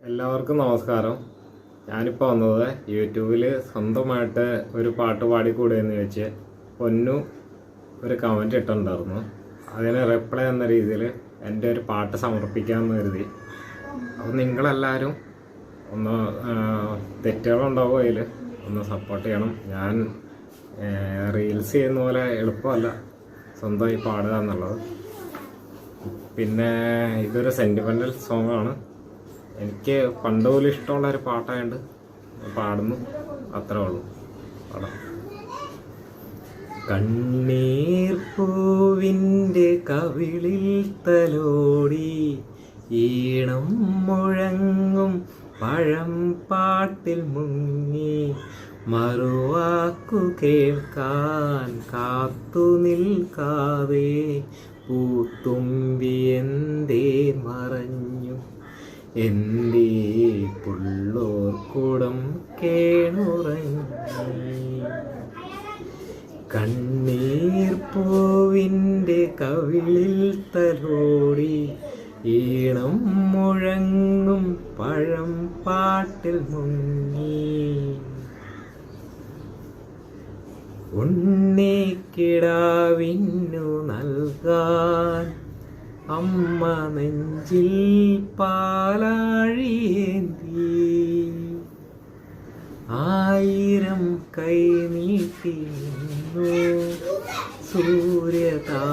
എല്ലാവർക്കും നമസ്കാരം. ഞാനിപ്പോൾ വന്നത് യൂട്യൂബിൽ സ്വന്തമായിട്ട് ഒരു പാട്ട് പാടിക്കൂടെയെന്ന് വെച്ച് പൊന്നു ഒരു കമൻറ്റ് ഇട്ടിട്ടുണ്ടായിരുന്നു. അതിന് റിപ്ലൈ എന്ന രീതിയിൽ എൻ്റെ ഒരു പാട്ട് സമർപ്പിക്കാമെന്ന് കരുതി. അപ്പോൾ നിങ്ങളെല്ലാവരും ഒന്ന് തെറ്റുകളുണ്ടാവും അതിൽ ഒന്ന് സപ്പോർട്ട് ചെയ്യണം. ഞാൻ റീൽസ് ചെയ്യുന്ന പോലെ എളുപ്പമല്ല സ്വന്തമായി പാടുക എന്നുള്ളത്. പിന്നെ ഇതൊരു സെൻറ്റിമെൻ്റൽ സോങ്ങാണ്. എനിക്ക് പണ്ട് പോലും ഇഷ്ടമുള്ളൊരു പാട്ടായതുകൊണ്ട് പാടുന്നു, അത്രേ ഉള്ളൂ. പാടാം. കണ്ണീർ പൂവിൻ്റെ കവിളിൽ തലോടി ഈണം മുഴങ്ങും പഴം പാട്ടിൽ മുങ്ങി മറുവാക്കു കേൾക്കാൻ കാത്തു നിൽക്കാതെ പൂത്തുമ്പി എന്തേ മറഞ്ഞു, എൻ്റെ പുള്ളോർക്കുടം കേണുറങ്ങി. കണ്ണീർ പൂവിൻ്റെ കവിളിൽ തലോടി ഈണം മുഴങ്ങും പഴം പാട്ടിൽ മുങ്ങി. ഉണ്ണിക്കിടാവിന്നു നൽകാൻ അമ്മ നെഞ്ചിൽ പാലാഴിയേന്തി ആയിരം കൈ നീട്ടി നിന്നു സൂര്യതാപമായി